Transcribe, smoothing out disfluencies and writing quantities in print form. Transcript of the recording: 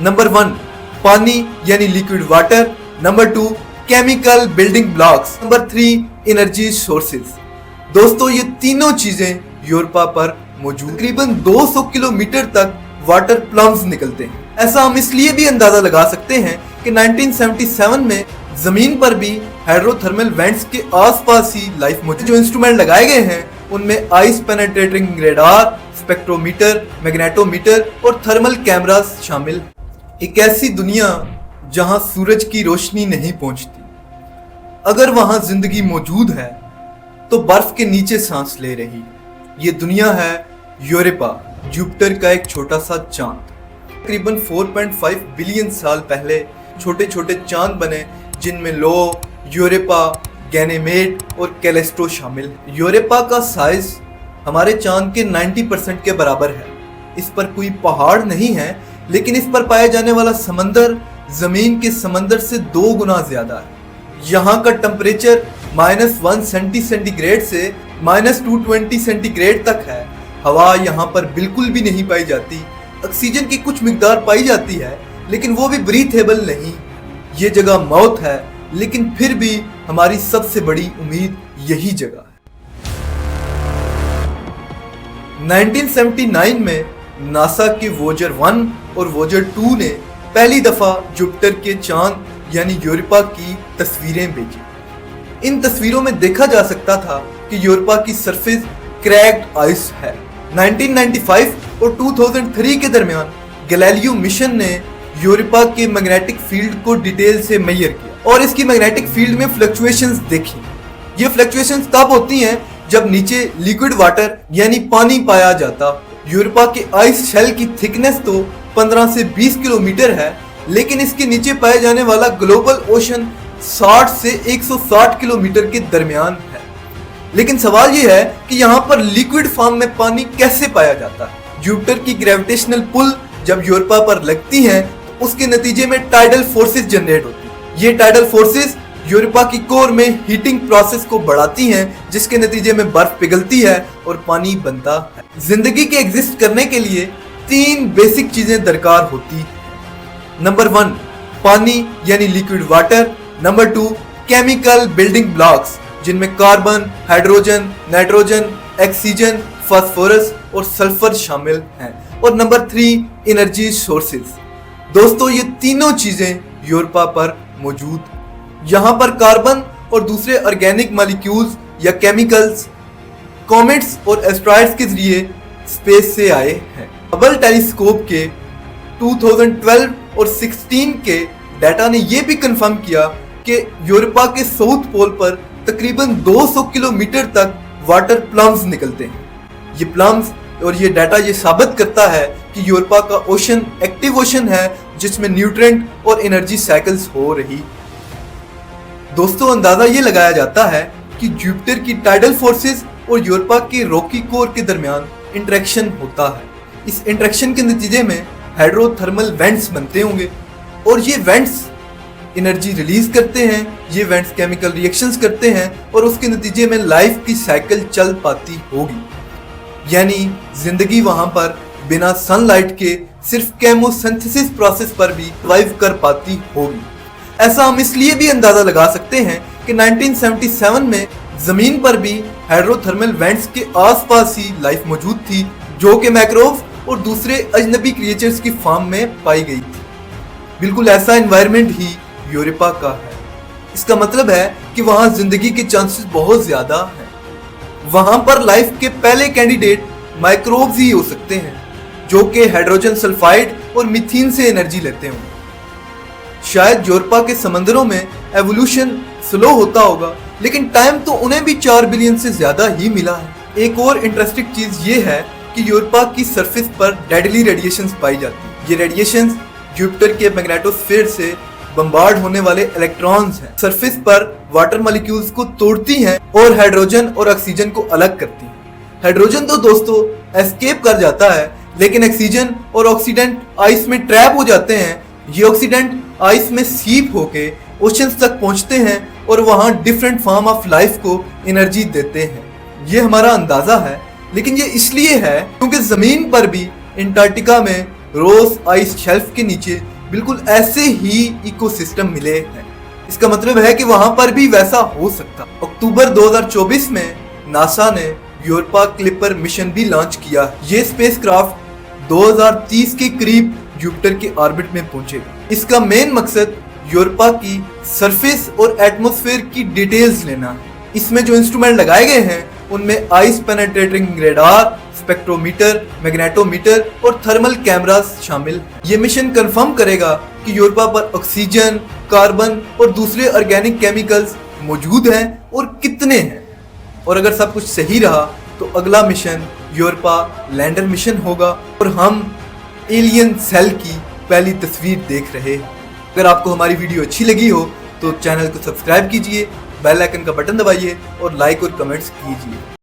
Number 1 पानी यानी liquid water, number 2 chemical building blocks, number 3 energy sources. दोस्तों ये तीनों चीजें यूरोपा पर मौजूद। तकरीबन 200 किलोमीटर तक वाटर प्लम्स निकलते हैं। ऐसा हम इसलिए भी अंदाजा लगा सकते हैं कि 1977 में जमीन पर भी हाइड्रोथर्मल वेंट्स के आसपास ही लाइफ मौजूद। जो इंस्ट्रूमेंट लगाए गए हैं उनमें ice penetrating radar, spectrometer, magnetometer और थर्मल कैमरास शामिल। एक ऐसी दुनिया जहां सूरज की रोशनी नहीं पहुंचती। अगर वहां जिंदगी मौजूद है तो बर्फ के नीचे सांस ले रही। ये दुनिया है यूरोपा, जुपिटर का एक छोटा सा चांद। तकरीबन 4.5 बिलियन साल पहले छोटे छोटे चांद बने जिनमें लो, यूरोपा, गैनेमेड और कैलेस्ट्रो शामिल। यूरोपा का साइज हमारे चांद के 90% के बराबर है। इस पर कोई पहाड़ नहीं है, लेकिन इस पर पाया जाने वाला समंदर जमीन के समंदर से 2 गुना ज्यादा है। यहाँ का टेम्परेचर -1 सेंटीग्रेड से -220 सेंटीग्रेड तक है। हवा यहाँ पर बिल्कुल भी नहीं पाई जाती। ऑक्सीजन की कुछ मिकदार पाई जाती है, लेकिन वो भी ब्रीथेबल नहीं। ये जगह मौत है, लेकिन फिर भी हमारी सबसे बड़ी उम्मीद यही जगह है। 1979 में नासा के वोजर 1 और वोजर 2 ने पहली दफा जुपिटर के चांद यानी यूरोपा की तस्वीरें भेजी। इन तस्वीरों में देखा जा सकता था कि यूरोपा की सरफेस क्रैक्ड आइस है। 1995 और 2003 के दरमियान गैलीलियो मिशन ने यूरोपा के मैग्नेटिक फील्ड को डिटेल से मेजर किया और इसकी मैग्नेटिक फील्ड में फ्लक्चुएशंस देखी। ये फ्लक्चुएशंस तब होती हैं जब नीचे लिक्विड वाटर यानी पानी पाया जाता। यूरोपा के आइस शेल की थिकनेस तो 15 से 20 किलोमीटर है, लेकिन इसके नीचे पाए जाने वाला ग्लोबल ओशन 60 से 160 किलोमीटर के दरमियान है। लेकिन सवाल यह है कि यहाँ पर लिक्विड फॉर्म में पानी कैसे पाया जाता है। जुपिटर की ग्रेविटेशनल पुल जब यूरोपा पर लगती है तो उसके नतीजे में टाइडल फोर्सेस जनरेट होती है। ये टाइडल फोर्सेस यूरोपा की कोर में हीटिंग प्रोसेस को बढ़ाती हैं, जिसके नतीजे में बर्फ पिघलती है और पानी बनता है। जिंदगी के एग्जिस्ट करने के लिए 3 बेसिक चीजें दरकार होती है। नंबर 1 पानी यानी liquid water, number 2 chemical building blocks जिनमें carbon, hydrogen, nitrogen, oxygen, phosphorus और सल्फर शामिल हैं, और नंबर 3 एनर्जी सोर्सेज। दोस्तों ये तीनों चीजें यूरोपा पर मौजूद। यहाँ पर कार्बन और दूसरे ऑर्गेनिक मॉलिक्यूल्स या केमिकल्स कॉमेट्स और एस्ट्रॉइड्स के जरिए स्पेस से आए हैं। हबल टेलीस्कोप के 2012 और 16 के डाटा ने यह भी कंफर्म किया कि यूरोपा के साउथ पोल पर तकरीबन 200 किलोमीटर तक वाटर प्लम्स निकलते हैं। ये प्लम्स और ये डाटा ये साबित करता है कि यूरोपा का ओशन एक्टिव ओशन है, जिसमें न्यूट्रिएंट और एनर्जी साइकिल्स हो रही। दोस्तों अंदाजा ये लगाया जाता है कि जुपिटर की टाइडल फोर्सेस और यूरोपा के रॉकी कोर के दरमियान इंटरेक्शन होता है। इस इंटरेक्शन के नतीजे में हाइड्रोथर्मल वेंट्स बनते होंगे और ये वेंट्स एनर्जी रिलीज करते हैं। ये वेंट्स केमिकल रिएक्शंस करते हैं और उसके नतीजे में लाइफ की साइकिल चल पाती होगी। यानी जिंदगी वहां पर बिना सनलाइट के सिर्फ केमोसिंथेसिस प्रोसेस पर भी सर्वाइव कर पाती होगी। ऐसा हम इसलिए भी अंदाजा लगा सकते हैं कि 1977 में जमीन पर भी हाइड्रोथर्मल वेंट्स के आसपास ही लाइफ मौजूद थी, जो कि मैक्रोव्स और दूसरे अजनबी क्रिएचर्स की फॉर्म में पाई गई थी। बिल्कुल ऐसा एनवायरनमेंट ही यूरोपा का है। इसका मतलब है कि वहां जिंदगी के चांसेस बहुत ज्यादा हैं। वहां पर लाइफ के पहले कैंडिडेट माइक्रोब्स ही हो सकते हैं, जो कि हाइड्रोजन सल्फाइड और मीथेन से एनर्जी लेते होंगे। शायद यूरोपा के समंदरों में एवोल्यूशन स्लो होता होगा, लेकिन टाइम तो उन्हें भी 4 बिलियन से ज्यादा ही मिला है। एक और इंटरेस्टिंग चीज ये है कि यूरोपा की सरफेस पर डेडली रेडिएशंस पाई जाती है। ये रेडिएशंस जुपिटर के मैग्नेटोस्फीयर से बम्बार्ड होने वाले इलेक्ट्रॉन्स हैं। सरफेस पर वाटर मॉलिक्यूल्स को तोड़ती हैं और हाइड्रोजन और ऑक्सीजन को अलग करती हैं। हाइड्रोजन तो दोस्तों एस्केप कर जाता है, लेकिन ऑक्सीजन और ऑक्सीडेंट आइस में ट्रैप हो जाते हैं। ये ऑक्सीडेंट आइस में सीप होके ओशंस तक पहुंचते हैं और वहां डिफरेंट फॉर्म ऑफ लाइफ को एनर्जी देते हैं। ये हमारा अंदाजा है, लेकिन ये इसलिए है क्योंकि जमीन पर भी अंटार्कटिका में रोस आइस शेल्फ के नीचे बिल्कुल ऐसे ही इकोसिस्टम मिले हैं। इसका मतलब है कि वहां पर भी वैसा हो सकता। अक्टूबर 2024 में नासा ने यूरोपा क्लिपर मिशन भी लॉन्च किया। ये स्पेसक्राफ्ट 2030 के करीब जुपिटर के ऑर्बिट में पहुंचेगा। इसका मेन मकसद यूरोपा की सरफेस और एटमॉस्फेयर की डिटेल्स लेना है। इसमें जो इंस्ट्रूमेंट लगाए गए हैं उनमें ice penetrating radar, spectrometer, magnetometer और थर्मल कैमरास शामिल। ये मिशन कंफर्म करेगा कि यूरोपा पर ऑक्सीजन, कार्बन और दूसरे ऑर्गेनिक केमिकल्स मौजूद हैं और कितने हैं। और अगर सब कुछ सही रहा तो अगला मिशन यूरोपा लैंडर मिशन होगा और हम एलियन सेल की पहली तस्वीर देख रहे हैं। अगर आपको हमारी वीडियो अच्छी लगी हो तो चैनल को सब्सक्राइब कीजिए, बेल आइकन का बटन दबाइए और लाइक और कमेंट्स कीजिए।